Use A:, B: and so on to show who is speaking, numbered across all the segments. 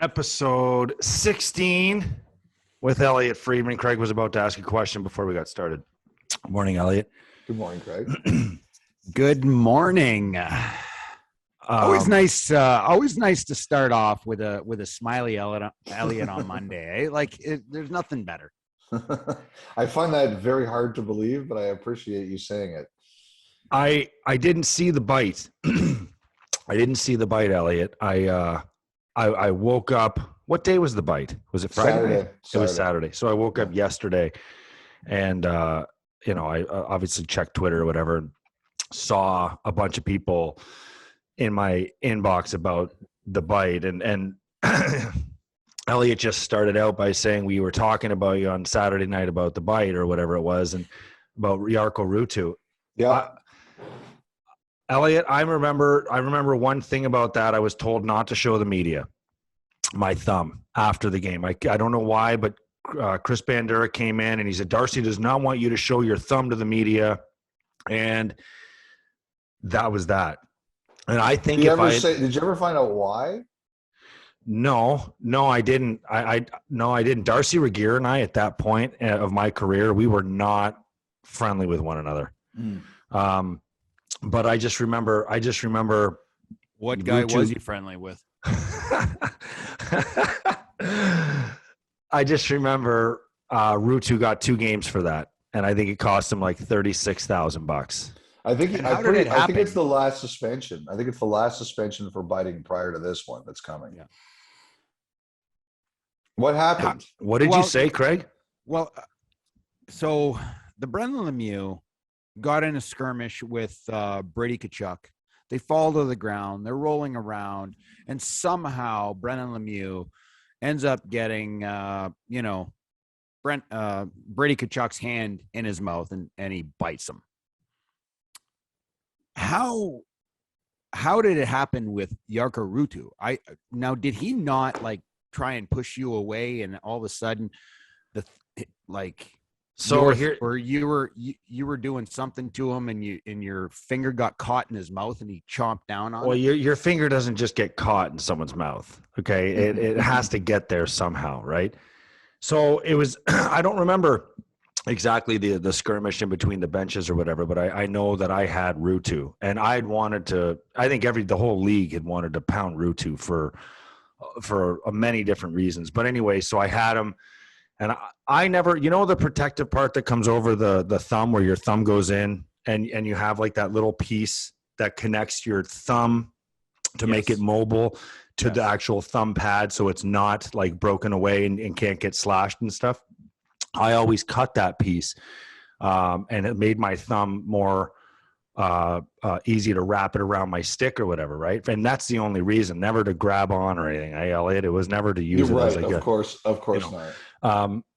A: Episode 16 with Elliotte Friedman. Craig was about to ask a question before we got started. Morning, Elliotte.
B: Good morning, Craig.
C: Good morning. Always nice to start off with a smiley Elliotte on Monday. There's nothing better.
B: I find that very hard to believe, but I appreciate you saying it.
A: I didn't see the bite. I didn't see the bite, Elliotte. I woke up. What day was the bite? Was it Friday?
B: Saturday.
A: It was Saturday. So I woke up yesterday, and I obviously checked Twitter or whatever, and saw a bunch of people in my inbox about the bite, and Elliotte just started out by saying we were talking about you on Saturday night about the bite or whatever it was, and about Jarkko Ruutu.
B: Yeah.
A: Elliotte, I remember one thing about that. I was told not to show the media my thumb after the game. I don't know why, but Chris Bandera came in and he said, Darcy does not want you to show your thumb to the media. And that was that. And I think
B: did you ever find out why?
A: No, I didn't. I didn't. Darcy Regier and I, at that point of my career, we were not friendly with one another. But I just remember.
C: What guy was he friendly with?
A: I just remember Ruutu got 2 games for that, and I think it cost him like $36,000.
B: I think it's the last suspension. I think it's the last suspension for biting prior to this one that's coming.
C: Yeah.
B: What happened?
A: What did you say, Craig?
C: Well, so the Brendan Lemieux got in a skirmish with Brady Tkachuk. They fall to the ground. They're rolling around, and somehow Brendan Lemieux ends up getting, Brady Tkachuk's hand in his mouth, and he bites him. How did it happen with Jarkko Ruutu? Now, did he not try and push you away, and all of a sudden, or you were doing something to him, and your finger got caught in his mouth, and he chomped down on it?
A: Well, your finger doesn't just get caught in someone's mouth. Okay, it has to get there somehow, right? So it was. I don't remember exactly the skirmish in between the benches or whatever, but I know that I had Ruutu, and I'd wanted to. I think the whole league had wanted to pound Ruutu for many different reasons. But anyway, so I had him. And I never, the protective part that comes over the thumb, where your thumb goes in, and you have that little piece that connects your thumb to make it mobile to the actual thumb pad, so it's not broken away and can't get slashed and stuff. I always cut that piece, and it made my thumb more easy to wrap it around my stick or whatever, right? And that's the only reason, never to grab on or anything. Elliotte, it was never to use it as
B: of course not.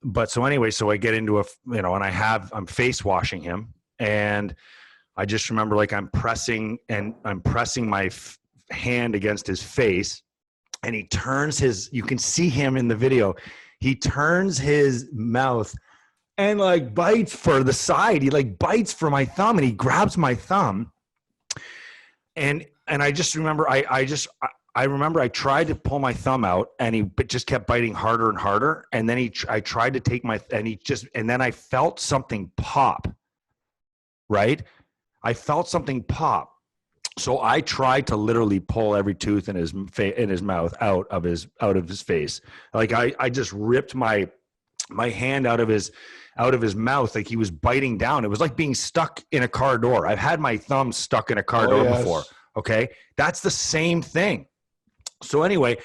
A: But so anyway, so I get into and I'm face washing him, and I just remember I'm pressing my hand against his face, and he turns you can see him in the video. He turns his mouth and bites for the side. He bites for my thumb, and he grabs my thumb. And I just remember, I remember I tried to pull my thumb out, and he just kept biting harder and harder. And then I tried to take and then I felt something pop, right? I felt something pop. So I tried to literally pull every tooth in his mouth out of his face. I just ripped my hand out of his mouth, he was biting down. It was like being stuck in a car door. I've had my thumb stuck in a car door before. Okay. That's the same thing. So anyway,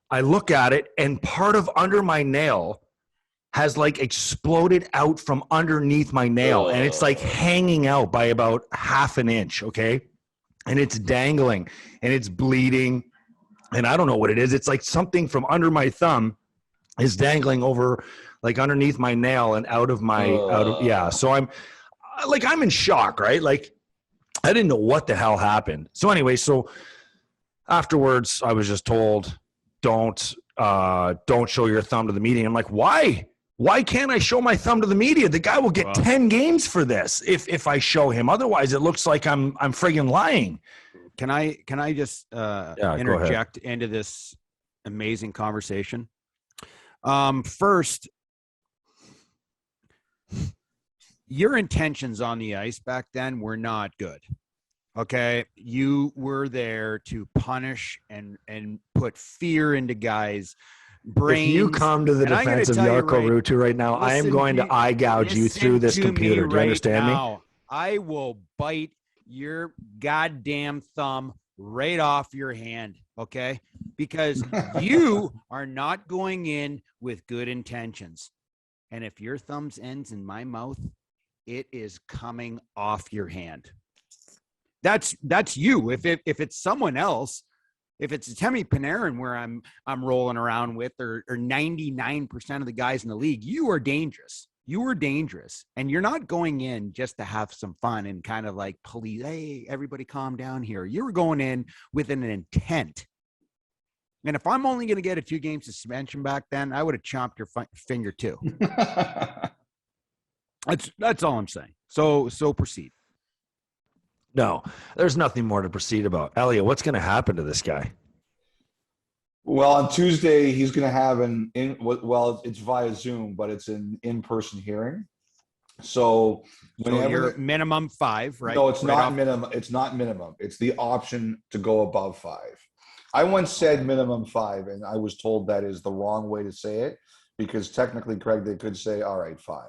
A: I look at it, and part of under my nail has exploded out from underneath my nail. And it's hanging out by about half an inch. Okay. And it's dangling, and it's bleeding, and I don't know what it is. It's something from under my thumb is dangling over underneath my nail and out of so I'm in shock, right? I didn't know what the hell happened. So anyway, so afterwards I was just told, don't show your thumb to the media. I'm why can't I show my thumb to the media? The guy will get 10 games for this if I show him. Otherwise it looks like I'm friggin' lying.
C: Can I just interject into this amazing conversation. First, your intentions on the ice back then were not good. Okay. You were there to punish and put fear into guys' brains.
A: If you come to the defense of Jarkko Ruutu right now, I am going to eye gouge you through this computer. Do you understand me?
C: I will bite your goddamn thumb right off your hand, okay? Because you are not going in with good intentions. And if your thumbs ends in my mouth, it is coming off your hand. That's you. If it's someone else, if it's Temi Panarin where I'm rolling around with, or 99% of the guys in the league, you are dangerous. You were dangerous, and you're not going in just to have some fun and kind of like police. Hey, everybody, calm down here. You were going in with an intent. And if I'm only going to get a 2-game suspension back then, I would have chomped your finger too. That's all I'm saying. So proceed.
A: No, there's nothing more to proceed about. Elliotte, what's going to happen to this guy?
B: Well, on Tuesday, he's going to have it's via Zoom, but it's an in-person hearing. So
C: you're minimum 5, right?
B: No, it's not minimum. It's not minimum. It's the option to go above 5. I once said minimum 5, and I was told that is the wrong way to say it, because technically, Craig, they could say, all right, 5.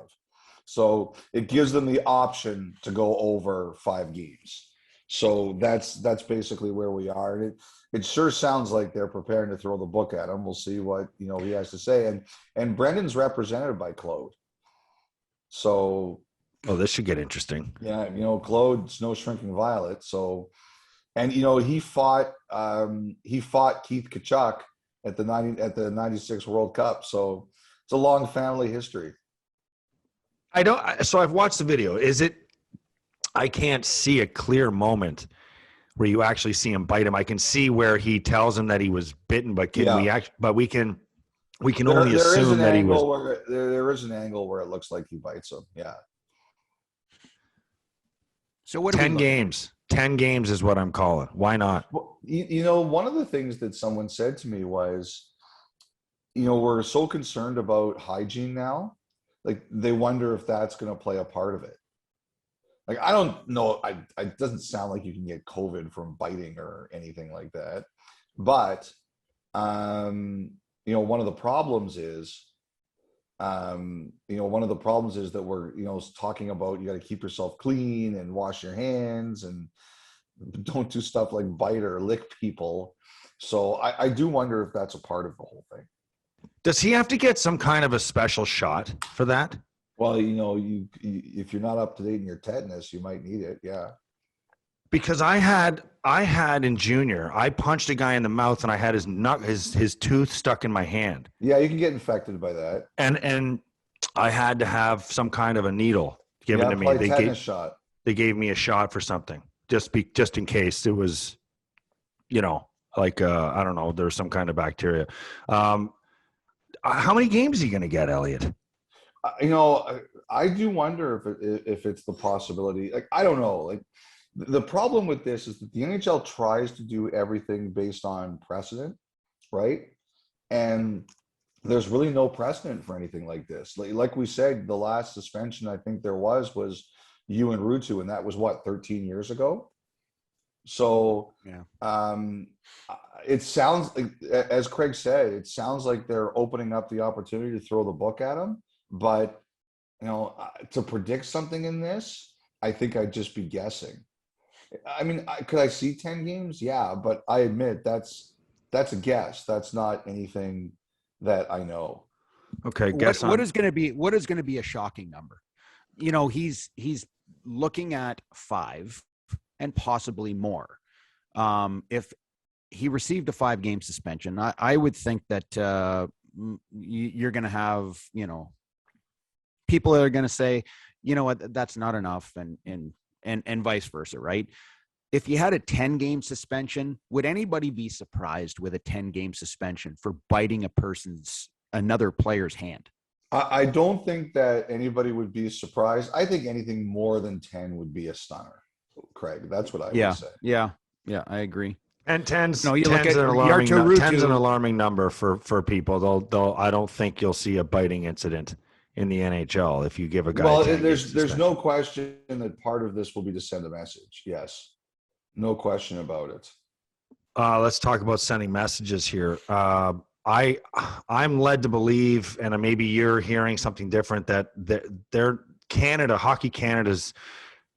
B: So it gives them the option to go over 5 games. So that's basically where we are. And it sure sounds like they're preparing to throw the book at him. We'll see what he has to say. And Brendan's represented by Claude. So
A: this should get interesting.
B: Yeah, Claude's no shrinking violet. So, and he fought Keith Tkachuk at the 96 World Cup. So it's a long family history.
A: So I've watched the video. I can't see a clear moment where you actually see him bite him. I can see where he tells him that he was bitten, but we can only assume that he was.
B: There is an angle where it looks like he bites him. Yeah.
C: So what?
A: 10 games. 10 games is what I'm calling. Why not?
B: Well, one of the things that someone said to me was, we're so concerned about hygiene now. Like, they wonder if that's going to play a part of it. Like, I don't know. It doesn't sound like you can get COVID from biting or anything like that. But, one of the problems is, that we're, talking about, you got to keep yourself clean and wash your hands and don't do stuff like bite or lick people. So I do wonder if that's a part of the whole thing.
A: Does he have to get some kind of a special shot for that?
B: Well, if you're not up to date in your tetanus, you might need it. Yeah.
A: Because I had in junior, I punched a guy in the mouth and I had his tooth stuck in my hand.
B: Yeah, you can get infected by that.
A: And I had to have some kind of a needle given to me. They gave me a shot for something, just in case it was, I don't know, there's some kind of bacteria. How many games are you going to get, Elliotte?
B: I do wonder if it's the possibility. Like, I don't know. Like, the problem with this is that the NHL tries to do everything based on precedent, right? And there's really no precedent for anything like this. Like we said, the last suspension I think there was you and Ruutu, and that was 13 years ago. So yeah. It sounds like, as Craig said, it sounds like they're opening up the opportunity to throw the book at him. But, to predict something in this, I think I'd just be guessing. I mean, could I see 10 games? Yeah, but I admit that's a guess. That's not anything that I know.
C: Okay, what is going to be a shocking number? He's looking at 5 and possibly more. If he received a 5-game suspension, I would think that you're going to have, people are going to say, what, that's not enough, and vice versa, right? If you had a 10-game suspension, would anybody be surprised with a 10-game suspension for biting another player's hand?
B: I don't think that anybody would be surprised. I think anything more than 10 would be a stunner, Craig. That's what I would say.
C: Yeah, I agree.
A: And tens,
C: No, you look
A: tens
C: at
A: an alarming,
C: Yarto
A: tens an
C: Ruutu.
A: alarming number for people. They'll. I don't think you'll see a biting incident in the NHL if you give a guy
B: Well,
A: 10 game
B: there's no
A: suspension.
B: question that part of this will be to send a message. Yes, no question about it.
A: Let's talk about sending messages here. I'm led to believe, and maybe you're hearing something different, that Hockey Canada's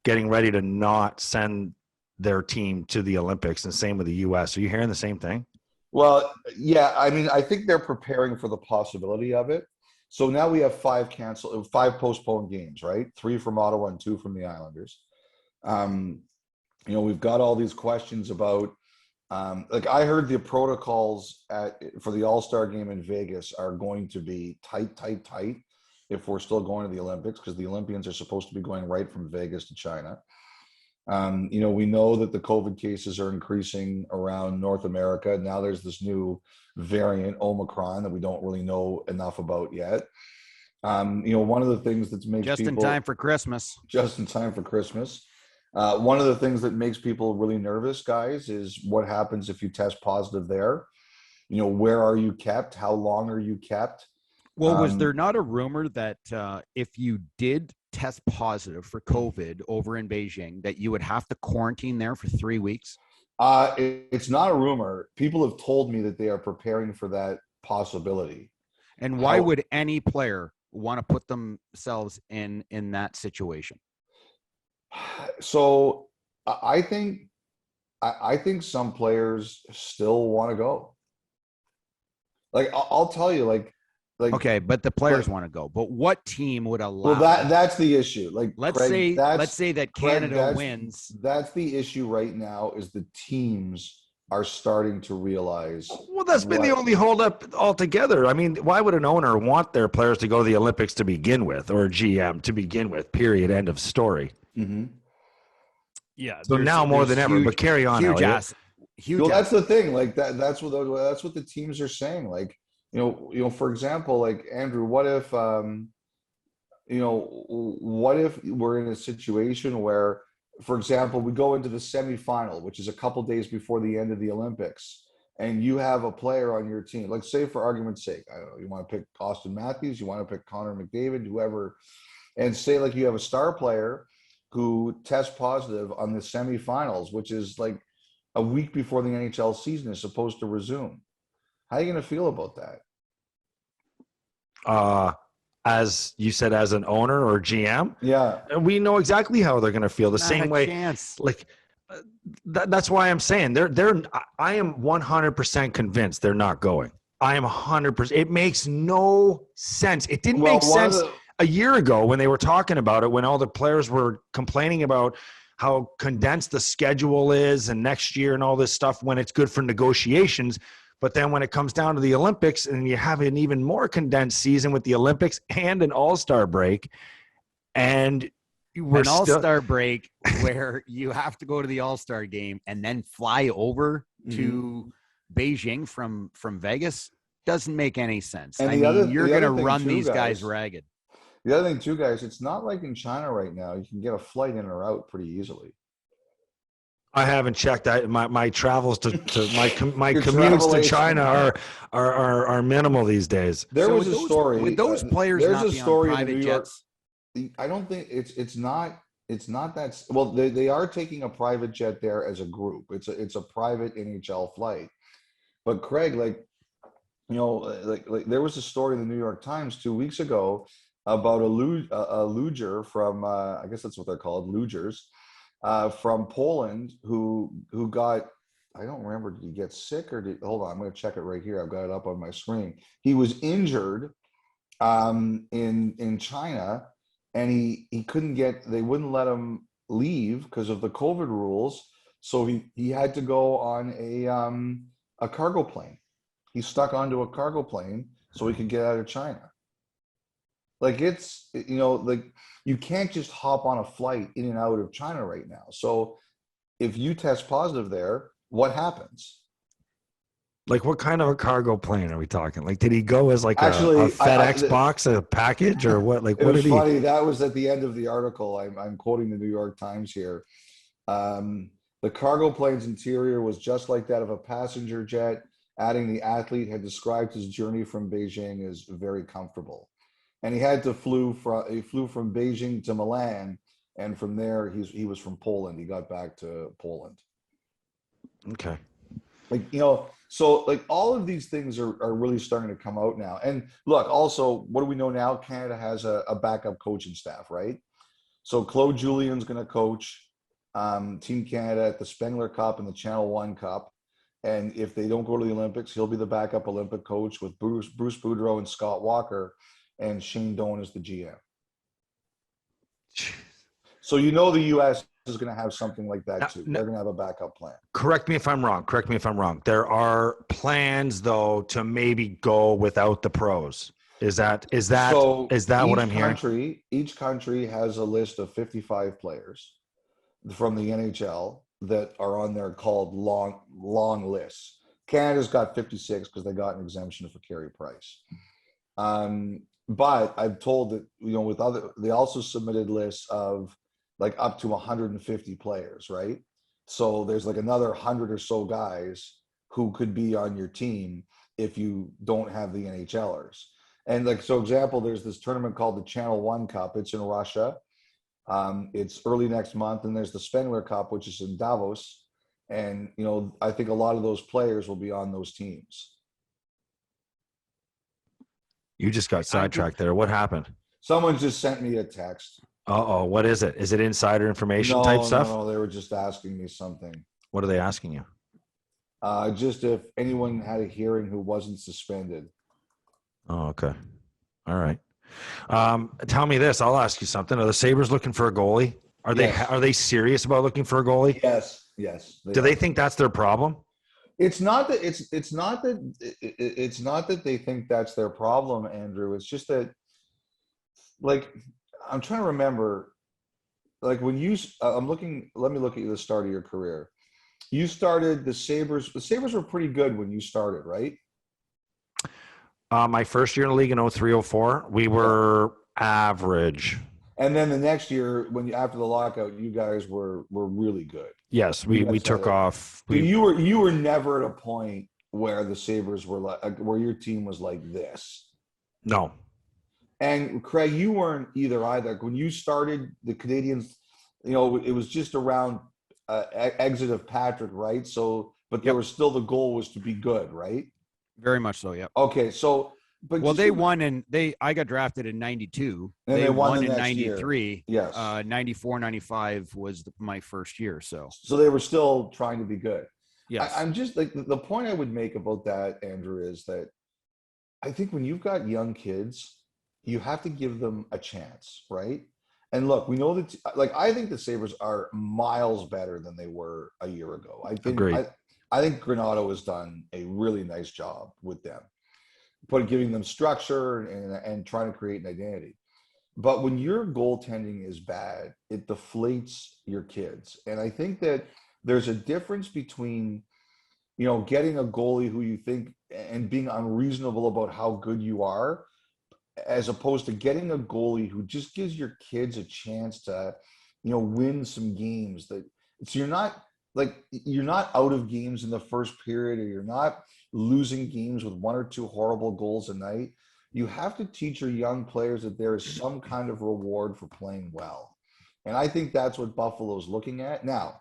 A: getting ready to not send their team to the Olympics, and same with the U.S. Are you hearing the same thing?
B: Well, yeah, I mean, I think they're preparing for the possibility of it. So now we have five postponed games, right? 3 from Ottawa and 2 from the Islanders. We've got all these questions about, like I heard the protocols for the All-Star game in Vegas are going to be tight if we're still going to the Olympics, because the Olympians are supposed to be going right from Vegas to China. We know that the COVID cases are increasing around North America. Now there's this new variant, Omicron, that we don't really know enough about yet. One of the things that makes
C: Just in time for Christmas.
B: One of the things that makes people really nervous, guys, is what happens if you test positive there. Where are you kept? How long are you kept?
C: Well, was there not a rumor that if you did test positive for COVID over in Beijing, that you would have to quarantine there for 3 weeks?
B: It's not a rumor. People have told me that they are preparing for that possibility.
C: And why would any player want to put themselves in that situation?
B: So I think some players still want to go. Like I'll tell you, like
C: okay, but the players want to go. But what team would allow?
B: Well, that's the issue. Like
C: let's
B: Craig,
C: say that Canada wins.
B: That's the issue right now. Is the teams are starting to realize.
A: Well, that's been the only holdup altogether. I mean, why would an owner want their players to go to the Olympics to begin with, or a GM to begin with? Period. End of story.
B: Mm-hmm.
C: Yeah.
A: So now more than ever. But carry on, Elliotte.
B: Huge. That's the thing. Like that's what the teams are saying. Like for example, like Andrew, what if we're in a situation where, for example, we go into the semifinal, which is a couple days before the end of the Olympics, and you have a player on your team. Like, say for argument's sake, I don't know, you want to pick Austin Matthews, you want to pick Connor McDavid, whoever, and say like you have a star player who tests positive on the semifinals, which is like a week before the NHL season is supposed to resume. How are you going to feel about that?
A: As you said, as an owner or GM,
B: yeah,
A: we know exactly how they're going to feel. The same way,
C: chance.
A: Like that's why I'm saying I am 100% convinced they're not going. I am 100%. It makes no sense. It didn't make sense a year ago when they were talking about it, when all the players were complaining about how condensed the schedule is and next year and all this stuff, when it's good for negotiations. But then when it comes down to the Olympics and you have an even more condensed season with the Olympics and an all-star break, and
C: an all-star break where you have to go to the all-star game and then fly over to Beijing from Vegas doesn't make any sense.
B: And
C: you're going to run these guys ragged.
B: The other thing too, guys, it's not like in China right now. You can get a flight in or out pretty easily.
A: I haven't checked. My travels to my commutes to China are minimal these days.
B: There was a story
C: with those players.
B: There's
C: not
B: a story
C: on private jets.
B: I don't think it's not that. Well, they are taking a private jet there as a group. It's a private NHL flight. But Craig, like there was a story in the New York Times 2 weeks ago about a luger from I guess that's what they're called, lugers. From Poland who got, I don't remember, did he get sick or hold on, I'm going to check it right here. I've got it up on my screen. He was injured in China, and he couldn't they wouldn't let him leave because of the COVID rules. So he had to go on a cargo plane. He stuck onto a cargo plane so he could get out of China. Like it's, like you can't just hop on a flight in and out of China right now. So if you test positive there, what happens?
A: Like what kind of a cargo plane are we talking? Like, did he go as like a FedEx box, a package, or what? Like, what did he? Funny.
B: That was at the end of the article. I'm quoting the New York Times here. The The cargo plane's interior was just like that of a passenger jet, adding the athlete had described his journey from Beijing as very comfortable. And he flew from Beijing to Milan, and from there he was from Poland. He got back to Poland.
A: Okay.
B: Like, so like all of these things are really starting to come out now. And look, also, what do we know now? Canada has a backup coaching staff, right? So Claude Julien's going to coach Team Canada at the Spengler Cup and the Channel One Cup. And if they don't go to the Olympics, he'll be the backup Olympic coach with Bruce Boudreau and Scott Walker, and Shane Doan is the GM. So the U.S. is going to have something like that too. They're going to have a backup plan.
A: Correct me if I'm wrong. There are plans though to maybe go without the pros. Is that what I'm hearing?
B: Each country has a list of 55 players from the NHL that are on there called long lists. Canada's got 56 because they got an exemption for Carey Price. But I'm told that they also submitted lists of like up to 150 players, right? So there's like another 100 or so guys who could be on your team if you don't have the NHLers. And like, so example, there's this tournament called the Channel One Cup. It's in Russia. It's early next month. And there's the Spengler Cup, which is in Davos. And, I think a lot of those players will be on those teams.
A: You just got sidetracked there. What happened?
B: Someone just sent me a text.
A: Uh-oh. What is it? Is it insider information type stuff?
B: No, they were just asking me something.
A: What are they asking you?
B: Just if anyone had a hearing who wasn't suspended.
A: Oh, okay. All right. Tell me this. I'll ask you something. Are the Sabres looking for a goalie? Are they serious about looking for a goalie?
B: Yes.
A: Do they think that's their problem?
B: It's not that they think that's their problem, Andrew. It's just that, like, I'm trying to remember, like when let me look at the start of your career. You started the Sabres were pretty good when you started, right?
A: My first year in the league in 03-04, we were average.
B: And then the next year, after the lockout, you guys were really good.
A: Yes, we took off.
B: You were never at a point where the Sabres were where your team was like this.
A: No.
B: And Craig, you weren't either. When you started, the Canadians, it was just around exit of Patrick, right? So, but there was still, the goal was to be good, right?
C: Very much so. Yep.
B: Okay, so. But
C: they won I got drafted in 92.
B: And they won
C: in 93.
B: Year. Yes.
C: 94, 95 was my first year. So
B: they were still trying to be good.
C: Yes.
B: I'm just like, the point I would make about that, Andrew, is that I think when you've got young kids, you have to give them a chance, right? And look, we know that, I think the Sabres are miles better than they were a year ago. I think Granato has done a really nice job with them, giving them structure and trying to create an identity. But when your goaltending is bad, it deflates your kids. And I think that there's a difference between, getting a goalie who you think and being unreasonable about how good you are, as opposed to getting a goalie who just gives your kids a chance to, win some games. So you're not out of games in the first period, or you're not losing games with one or two horrible goals a night. You have to teach your young players that there is some kind of reward for playing well. And I think that's what Buffalo's looking at. Now,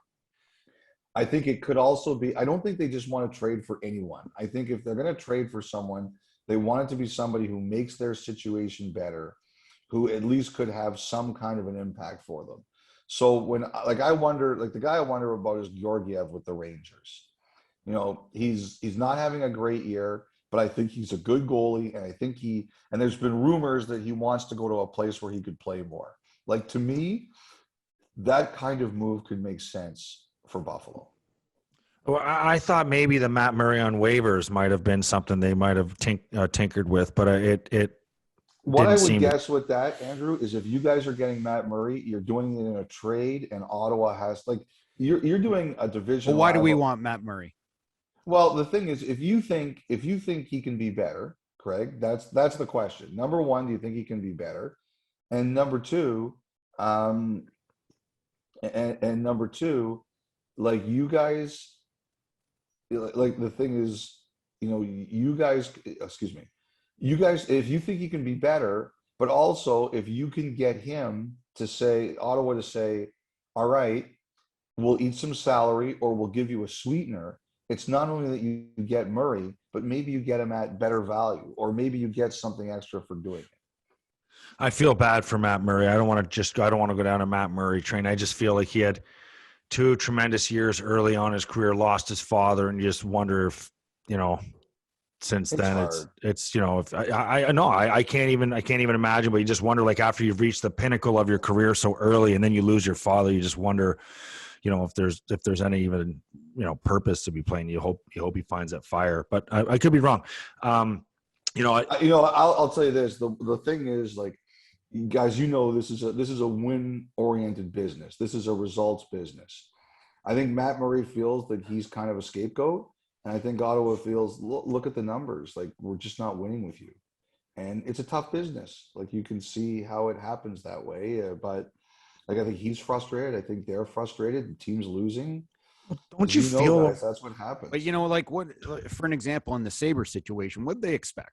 B: I think it could also be, I don't think they just want to trade for anyone. I think if they're going to trade for someone, they want it to be somebody who makes their situation better, who at least could have some kind of an impact for them. So the guy I wonder about is Georgiev with the Rangers. He's not having a great year, but I think he's a good goalie. And I think and there's been rumors that he wants to go to a place where he could play more. Like, to me, that kind of move could make sense for Buffalo.
A: Well, I thought maybe the Matt Murray on waivers might have been something they might have tinkered with, but it
B: what I would guess with that, Andrew, is if you guys are getting Matt Murray, you're doing it in a trade, and Ottawa has, you're doing a division.
C: Well, why do we want Matt Murray?
B: Well, the thing is, if you think he can be better, Craig, that's the question. Number one, do you think he can be better? And number two, like you guys, like the thing is, you guys, excuse me, you guys, if you think you can be better, but also if you can get him to say, Ottawa to say, all right, we'll eat some salary or we'll give you a sweetener. It's not only that you get Murray, but maybe you get him at better value, or maybe you get something extra for doing it.
A: I feel bad for Matt Murray. I don't want to go down a Matt Murray train. I just feel like he had 2 tremendous years early on in his career, lost his father, and you just wonder if, since
B: It's
A: then
B: hard.
A: it's if I know I can't even imagine, but you just wonder, like, after you've reached the pinnacle of your career so early and then you lose your father, you just wonder, if there's any even, purpose to be playing. You hope he finds that fire, but I could be wrong. I'll
B: tell you this. The thing is, like, you guys, this is a win-oriented business. This is a results business. I think Matt Murray feels that he's kind of a scapegoat, and I think Ottawa feels, look at the numbers. Like, we're just not winning with you, and it's a tough business. Like, you can see how it happens that way, but like, I think he's frustrated. I think they're frustrated. The team's losing.
A: Don't you feel,
B: guys, that's what happens.
C: But like, what, for an example, in the Sabres situation, what did they expect?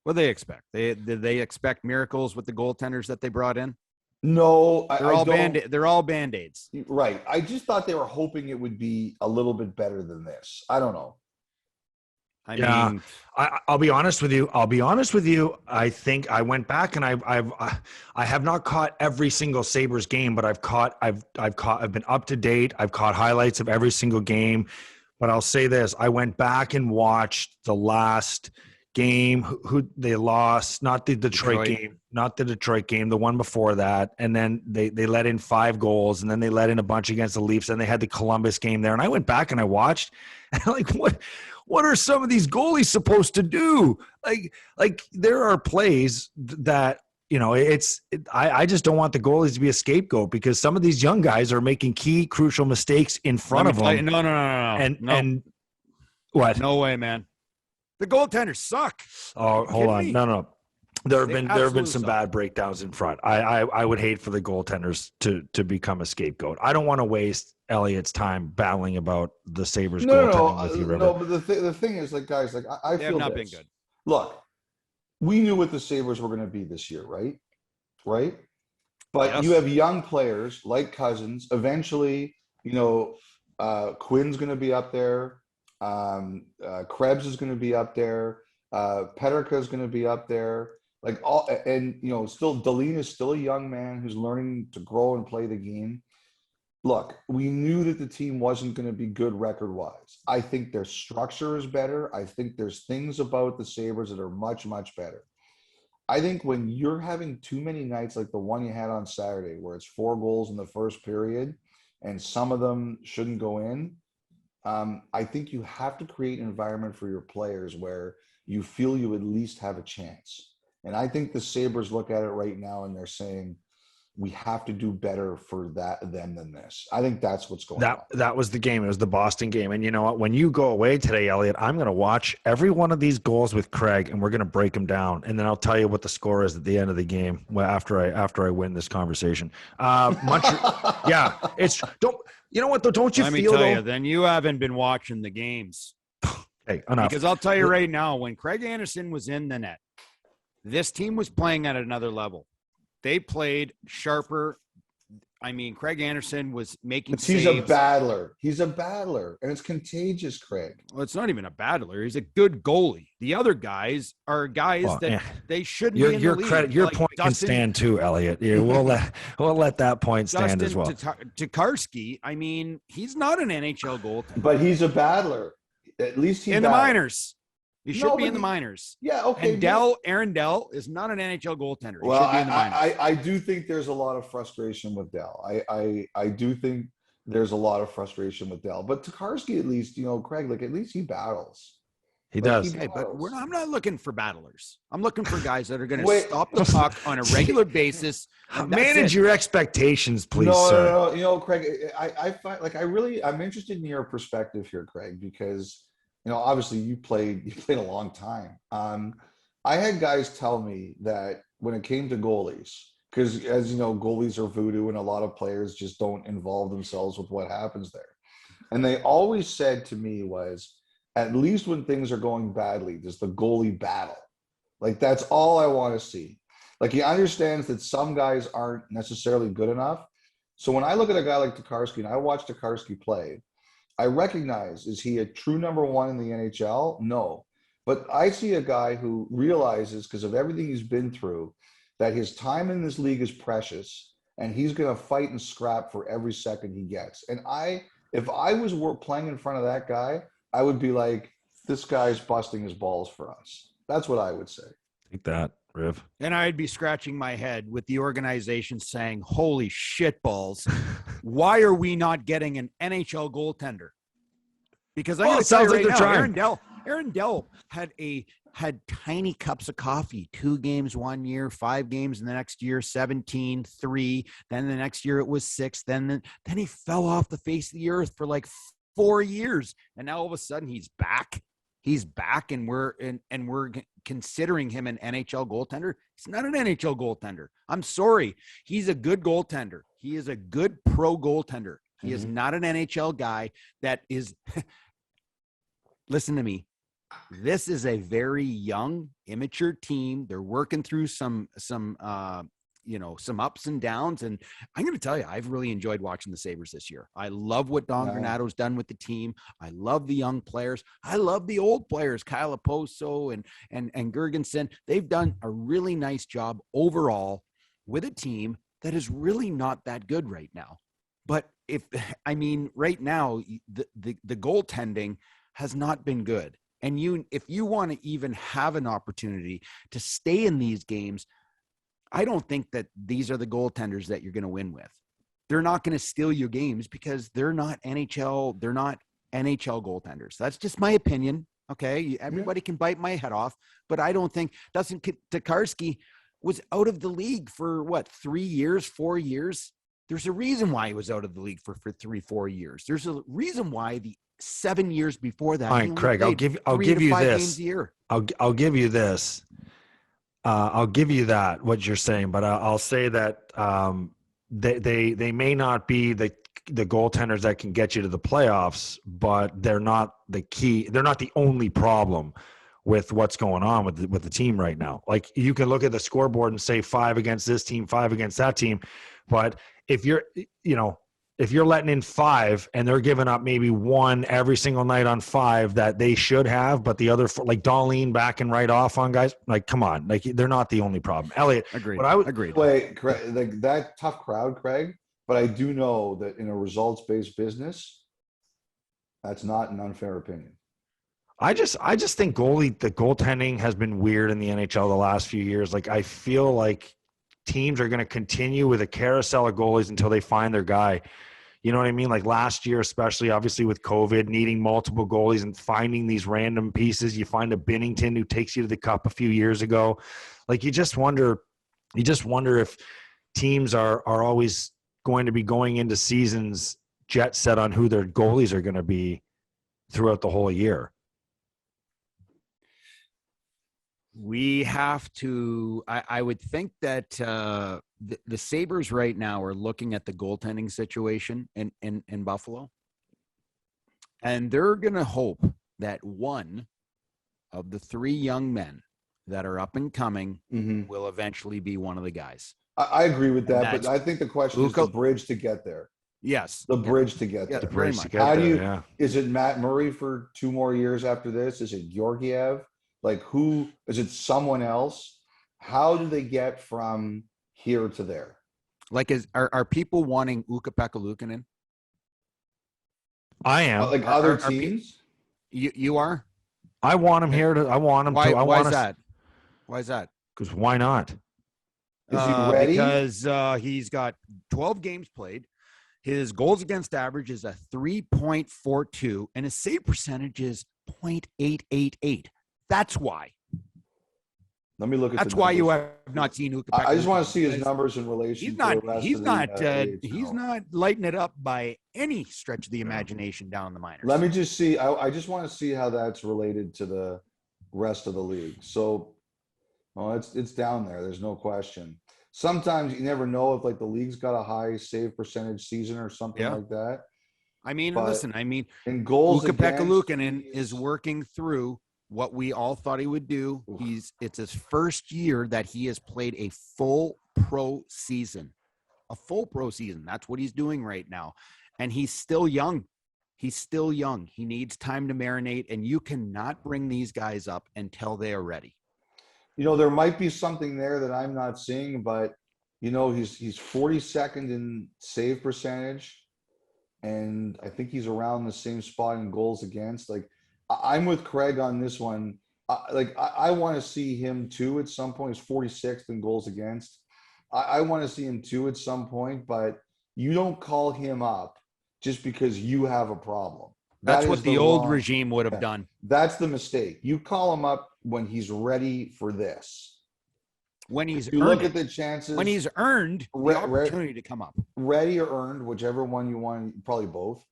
C: What did they expect? Did they expect miracles with the goaltenders that they brought in?
B: No,
C: they're all Band-Aids.
B: Right. I just thought they were hoping it would be a little bit better than this. I don't know.
C: I mean,
A: I'll be honest with you. I think I went back and I have not caught every single Sabres game, but I've been up to date. I've caught highlights of every single game. But I'll say this: I went back and watched the last game who they lost, not the Detroit game, the one before that, and then they let in 5 goals, and then they let in a bunch against the Leafs, and they had the Columbus game there, and I went back and I watched, and I'm like, what are some of these goalies supposed to do? Like there are plays that, I just don't want the goalies to be a scapegoat, because some of these young guys are making key crucial mistakes in front of them.
C: No.
A: And what?
C: No way, man. The goaltenders suck.
A: Oh, hold on. No. There have been some
C: suck.
A: bad breakdowns in front. I would hate for the goaltenders to become a scapegoat. I don't want to waste Elliott's time battling about the Sabres goaltending with you, Rivet.
B: No, but the thing is, like, guys, like, I feel
C: have not
B: this.
C: been good.
B: Look, we knew what the Sabres were going to be this year, right? Right? But
C: yes.
B: You have young players like Cousins. Eventually, Quinn's going to be up there. Krebs is going to be up there. Peterka is going to be up there. Like, all, and still Dahlin is still a young man who's learning to grow and play the game. Look, we knew that the team wasn't going to be good record-wise. I think their structure is better. I think there's things about the Sabres that are much, much better. I think when you're having too many nights like the one you had on Saturday, where it's 4 goals in the first period, and some of them shouldn't go in, I think you have to create an environment for your players where you feel you at least have a chance. And I think the Sabres look at it right now and they're saying, we have to do better for them than this. I think that's what's going on.
A: That was the game. It was the Boston game. And you know what? When you go away today, Elliotte, I'm going to watch every one of these goals with Craig, and we're going to break them down. And then I'll tell you what the score is at the end of the game after I win this conversation. Yeah, you know what, though? Don't you
C: Let
A: feel,
C: me tell you, then you haven't been watching the games.
A: Hey, enough.
C: Because I'll tell you right now, when Craig Anderson was in the net, this team was playing at another level. They played sharper. I mean, Craig Anderson was making saves.
B: He's a battler. He's a battler, and it's contagious, Craig.
C: Well, it's not even a battler. He's a good goalie. The other guys are guys they shouldn't be in the league.
A: Your point can stand too, Elliotte. Yeah, we'll let that point stand as well.
C: Tokarski, I mean, he's not an NHL goaltender.
B: But he's a battler. At least he's
C: in the minors. He should be in the minors.
B: Yeah, okay.
C: And Aaron Dell is not an NHL goaltender. He
B: well,
C: should be in the minors.
B: I do think there's a lot of frustration with Dell. I do think there's a lot of frustration with Dell. But Tokarski, at least, Craig, like, at least he battles.
A: He does.
C: Hey, but I'm not looking for battlers. I'm looking for guys that are going to stop the puck on a regular basis.
A: Manage your expectations, please, sir.
B: No. Craig, I find, like, I'm interested in your perspective here, Craig, because obviously you played a long time. I had guys tell me that when it came to goalies, because as you know, goalies are voodoo, and a lot of players just don't involve themselves with what happens there. And they always said to me was, at least when things are going badly, there's the goalie battle. Like, that's all I want to see. Like, he understands that some guys aren't necessarily good enough. So when I look at a guy like Tokarski, and I watch Tokarski play, I recognize, is he a true number one in the NHL? No. But I see a guy who realizes, because of everything he's been through, that his time in this league is precious, and he's going to fight and scrap for every second he gets. And if I was playing in front of that guy, I would be like, this guy's busting his balls for us. That's what I would say.
A: Take that, Riv.
C: And I'd be scratching my head with the organization saying, holy shit balls. Why are we not getting an NHL goaltender? Because I'm going to tell you right now, Aaron Dell had tiny cups of coffee, 2 games one year, 5 games in the next year, 17, 3. Then the next year it was 6. Then he fell off the face of the earth for like 4 years. And now all of a sudden he's back. He's back, and we're considering him an NHL goaltender. He's not an NHL goaltender. I'm sorry. He's a good goaltender. He is a good pro goaltender. He is not an NHL guy that is – listen to me. This is a very young, immature team. They're working through some ups and downs. And I'm going to tell you, I've really enjoyed watching the Sabres this year. I love what Don Granato's done with the team. I love the young players. I love the old players, Kyle Oposo and Gergensen. They've done a really nice job overall with a team that is really not that good right now. But right now, the goaltending has not been good. And if you want to even have an opportunity to stay in these games, I don't think that these are the goaltenders that you're going to win with. They're not going to steal your games because they're not NHL. They're not NHL goaltenders. That's just my opinion. Okay. Everybody can bite my head off, but I don't think Tokarski was out of the league for 3 years, 4 years. There's a reason why he was out of the league for 3-4 years. There's a reason why the 7 years before that.
A: All right, Craig, I'll give you this. I'll give you this. I'll give you that, what you're saying, but I'll say that they may not be the goaltenders that can get you to the playoffs, but they're not the key. They're not the only problem with what's going on with the team right now. Like, you can look at the scoreboard and say 5 against this team, 5 against that team, but if you're letting in 5 and they're giving up maybe 1 every single night on 5 that they should have, but the other, like Darlene backing right off on guys, like, come on, like, they're not the only problem. Elliotte,
C: agreed.
A: But I would
B: Wait, like that tough crowd, Craig. But I do know that in a results-based business, that's not an unfair opinion.
A: I just think the goaltending has been weird in the NHL the last few years. Like, I feel like teams are going to continue with a carousel of goalies until they find their guy. You know what I mean? Like last year, especially obviously with COVID, needing multiple goalies and finding these random pieces. You find a Binnington who takes you to the cup a few years ago. Like, you just wonder if teams are always going to be going into seasons jet set on who their goalies are going to be throughout the whole year.
C: We have to, I would think that the Sabres right now are looking at the goaltending situation in Buffalo. And they're going to hope that one of the 3 young men that are up and coming will eventually be one of the guys.
B: I agree with that, but I think the question is the bridge to get there.
C: Yes.
B: The bridge to get there.
A: The bridge to get
B: How
A: there,
B: do you, is it Matt Murray for 2 more years after this? Is it Georgiev? Like, who is it? Someone else? How do they get from here to there?
C: Like, are people wanting Ukko-Pekka Luukkonen?
A: I am.
B: Like other teams?
C: You are?
A: I want him here. I want him to.
C: Why is that? Why is that?
A: Because why not?
B: Is he ready?
C: Because he's got 12 games played. His goals against average is a 3.42, and his save percentage is .888. That's why.
B: Let me look at.
C: That's why you have not seen Ukko-Pekka.
B: I just want to see his numbers in relation.
C: He's not.
B: To the rest
C: He's
B: of
C: not.
B: the,
C: he's not lighting it up by any stretch of the imagination down the minors.
B: Let me just see. I just want to see how that's related to the rest of the league. So, it's down there. There's no question. sometimes you never know if like the league's got a high save percentage season or something
C: Yeah.
B: like that.
C: I mean,
B: But
C: listen,
B: in goals
C: Ukko-Pekka
B: against,
C: Luukkonen is working through what we all thought he would do.
B: Oof.
C: It's his first year that he has played a full pro season. A full pro season. That's what he's doing right now. And he's still young. He's still young. He needs time to marinate, and you cannot bring these guys up until they are ready.
B: there might be something there that I'm not seeing, but he's 42nd in save percentage, and I think he's around the same spot in goals against. Like, I'm with Craig on this one. I want to see him too at some point. He's 46th in goals against. I want to see him too at some point, but you don't call him up just because you have a problem.
C: That's
B: That
C: what
B: is
C: the old
B: wrong-
C: regime would have
B: Yeah.
C: done.
B: That's the mistake. You call him up when he's ready for this.
C: When he's
B: You look at the chances.
C: when he's earned the opportunity to come up.
B: Ready or earned, whichever one you want, probably both.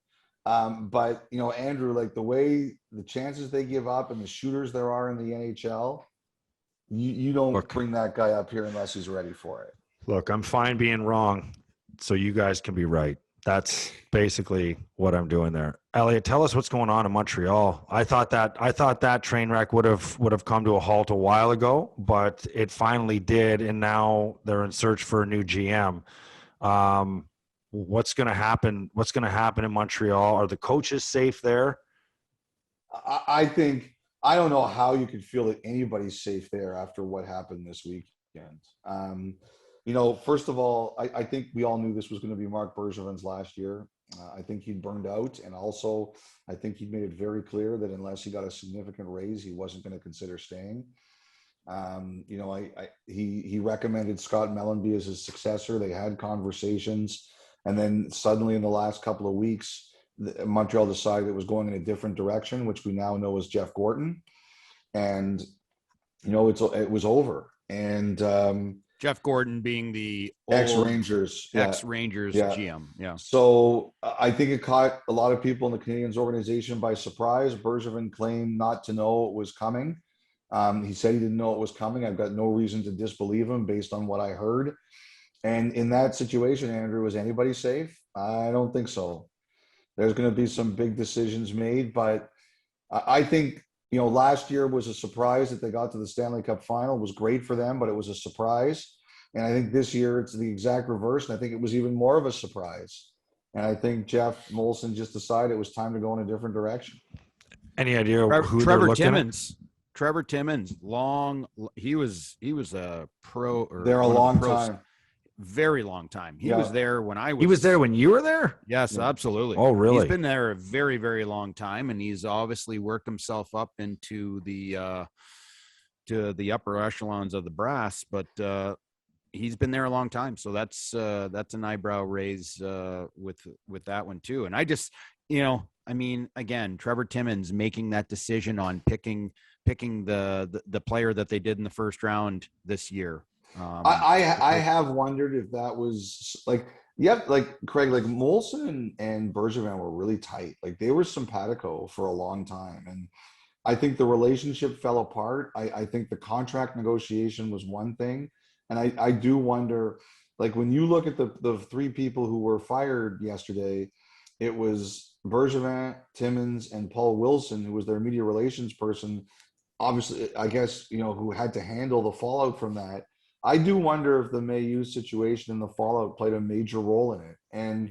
B: But Andrew, like the way the chances they give up and the shooters there are in the NHL, you don't bring that guy up here unless he's ready for it.
A: Look, I'm fine being wrong, so you guys can be right. That's basically what I'm doing there. Elliotte, tell us what's going on in Montreal. I thought that train wreck would have come to a halt a while ago, but it finally did, and now they're in search for a new GM. What's going to happen? What's going to happen in Montreal? Are the coaches safe there?
B: I think I don't know how you could feel that anybody's safe there after what happened this weekend. First of all, I think we all knew this was going to be Mark Bergevin's last year. I think he'd burned out, and also I think he'd made it very clear that unless he got a significant raise, he wasn't going to consider staying. He recommended Scott Mellenby as his successor. They had conversations, and then suddenly in the last couple of weeks, Montreal decided it was going in a different direction, which we now know is Jeff Gorton, and it was over. And
C: Jeff Gordon being the
B: ex-Rangers
C: GM. Yeah.
B: So I think it caught a lot of people in the Canadiens organization by surprise. Bergevin claimed not to know it was coming. He said he didn't know it was coming. I've got no reason to disbelieve him based on what I heard. And in that situation, Andrew, is anybody safe? I don't think so. There's going to be some big decisions made, but I think last year was a surprise that they got to the Stanley Cup final. It was great for them, but it was a surprise. And I think this year it's the exact reverse. And I think it was even more of a surprise. And I think Jeff Molson just decided it was time to go in a different direction.
A: Any idea who
C: Trevor
A: they're looking
C: Timmons? Trevor Timmons, he was a pro.
B: There a long time.
C: Very long time. He was there when I was.
A: He was there when you were there?
C: Yes, absolutely.
A: Oh, really?
C: He's been there a very, very long time, and he's obviously worked himself up into the to the upper echelons of the brass. But he's been there a long time, so that's an eyebrow raise with that one too. And I just, again, Trevor Timmons making that decision on picking the player that they did in the first round this year.
B: I have wondered if that was like Craig, like Molson and Bergevin were really tight. Like they were simpatico for a long time. And I think the relationship fell apart. I think the contract negotiation was one thing. And I do wonder, like when you look at the three people who were fired yesterday, it was Bergevin, Timmons, and Paul Wilson, who was their media relations person, obviously, I guess, who had to handle the fallout from that. I do wonder if the Mayu situation and the fallout played a major role in it. And,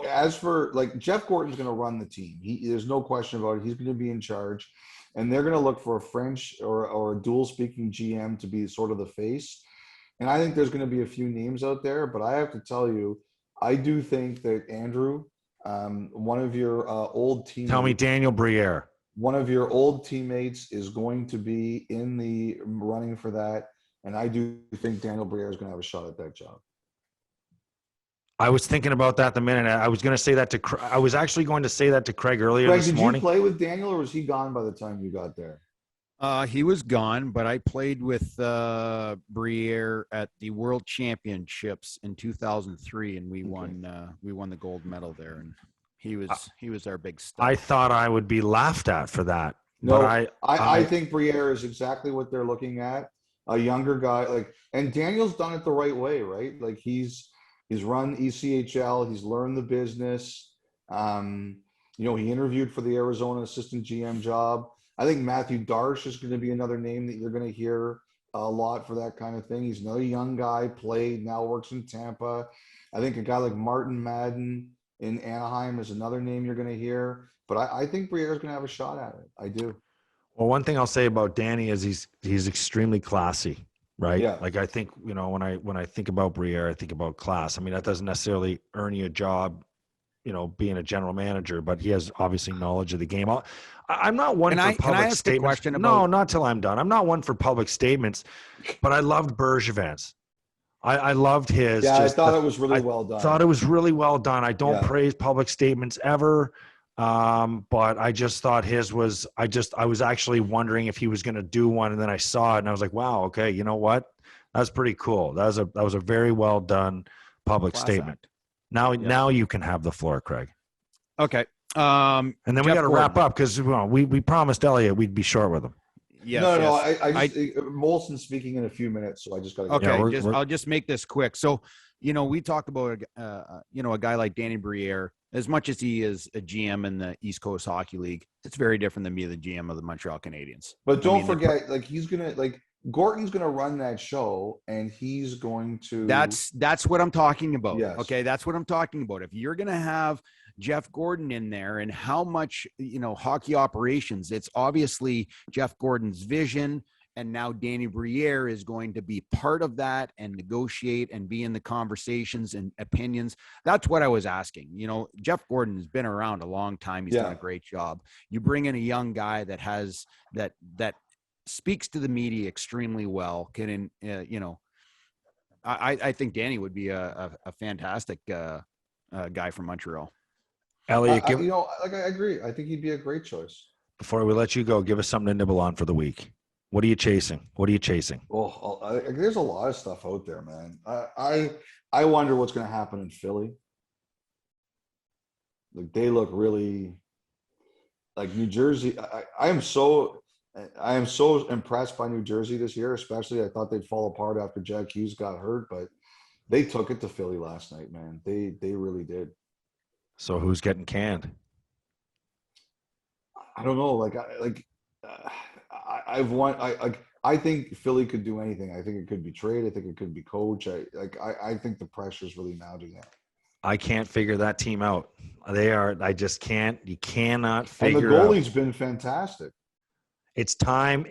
B: as for like Jeff Gorton's going to run the team. There's no question about it. He's going to be in charge, and they're going to look for a French or a dual speaking GM to be sort of the face. And I think there's going to be a few names out there, but I have to tell you, I do think that Andrew, one of your old teammates.
A: Tell me Daniel Briere.
B: One of your old teammates is going to be in the running for that. And I do think Daniel Briere is going to have a shot at that job.
A: I was thinking about that the minute. I was going to say that to. I was actually going to say that to Craig earlier
B: Craig,
A: this morning.
B: Did you play with Daniel, or was he gone by the time you got there?
C: He was gone, but I played with Briere at the World Championships in 2003, and we won the gold medal there. And he was our big star.
A: I thought I would be laughed at for that.
B: No,
A: but
B: I think Briere is exactly what they're looking at. a younger guy. Like, and Daniel's done it the right way, right? Like he's run ECHL, he's learned the business. He interviewed for the Arizona assistant GM job. I think Matthew Darsh is going to be another name that you're going to hear a lot for that kind of thing. He's another young guy, played, now works in Tampa. I think a guy like Martin Madden in Anaheim is another name you're going to hear. But I think Briere is going to have a shot at it. I do.
A: Well, one thing I'll say about Danny is he's extremely classy, right?
B: Yeah.
A: Like I think, when I think about Briere, I think about class. I mean, that doesn't necessarily earn you a job, being a general manager, but he has obviously knowledge of the game. I'm not one for public statements.
C: Question
A: no,
C: about...
A: not till I'm done. I'm not one for public statements, but I loved Bergevin's. I loved his.
B: Yeah, I thought it was really well done.
A: Thought it was really well done. I don't praise public statements ever. But I just thought his was, I was actually wondering if he was going to do one. And then I saw it and I was like, wow, okay. You know what? That's pretty cool. That was a very well done public statement.
C: Act.
A: Now you can have the floor, Craig.
C: Okay.
A: And then we got to wrap up because we promised Elliotte we'd be short with him.
B: Yes, Molson's speaking in a few minutes, so I just got to.
C: Okay, I'll just make this quick. So, we talk about a guy like Danny Briere. As much as he is a GM in the East Coast Hockey League, it's very different than being the GM of the Montreal Canadiens.
B: But don't forget, Gorton's gonna run that show, and he's going to.
C: That's what I'm talking about.
B: Yes.
C: Okay, that's what I'm talking about. If you're gonna have Jeff Gordon in there, and how much hockey operations, it's obviously Jeff Gordon's vision. And now Danny Briere is going to be part of that and negotiate and be in the conversations and opinions. That's what I was asking. Jeff Gordon has been around a long time. He's done a great job. You bring in a young guy that has that speaks to the media extremely well. I think Danny would be a fantastic guy from Montreal.
A: Elliotte,
B: I agree. I think he'd be a great choice.
A: Before we let you go, give us something to nibble on for the week. What are you chasing?
B: Well, there's a lot of stuff out there, man. I wonder what's going to happen in Philly. Like they look really like New Jersey. I am so impressed by New Jersey this year, especially. I thought they'd fall apart after Jack Hughes got hurt, but they took it to Philly last night, man. They really did.
A: So who's getting canned?
B: I don't know. I think Philly could do anything. I think it could be trade. I think it could be coach. I think the pressure is really mounting there.
A: I can't figure that team out. I just can't. You cannot figure.
B: And the goalie's been fantastic.
A: It's time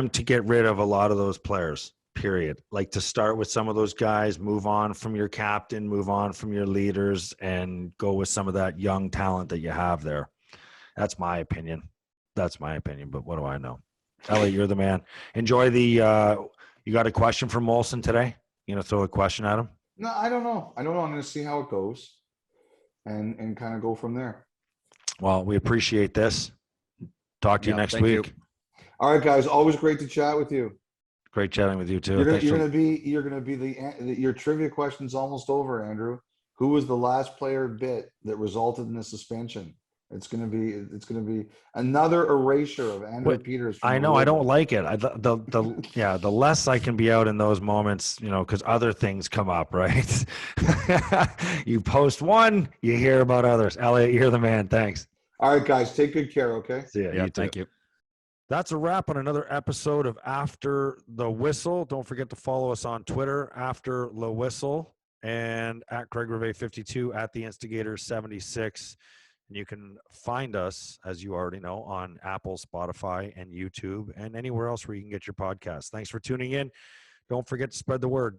A: to get rid of a lot of those players. Period. Like to start with some of those guys, move on from your captain, move on from your leaders, and go with some of that young talent that you have there. That's my opinion. But what do I know? Elliotte, you're the man. Enjoy the you got a question from Molson today? You know, throw a question at him?
B: No, I don't know. I'm going to see how it goes and kind of go from there.
A: Well, we appreciate this. Talk to you next week.
B: You. All right, guys. Always great to chat with you.
A: Great chatting with you too.
B: You're gonna be your trivia question's almost over, Andrew. Who was the last player bit that resulted in a suspension? It's gonna be another erasure of Andrew Peters.
A: I know. I don't like it. The less I can be out in those moments, because other things come up, right? You post one, you hear about others. Elliotte, you're the man. Thanks.
B: All right, guys. Take good care. Okay.
A: See ya.
C: Yeah. Thank you.
A: That's a wrap on another episode of After the Whistle. Don't forget to follow us on Twitter, After the Whistle, and at Craig Rivet 52, at the Instigator 76. And you can find us, as you already know, on Apple, Spotify, and YouTube, and anywhere else where you can get your podcasts. Thanks for tuning in. Don't forget to spread the word.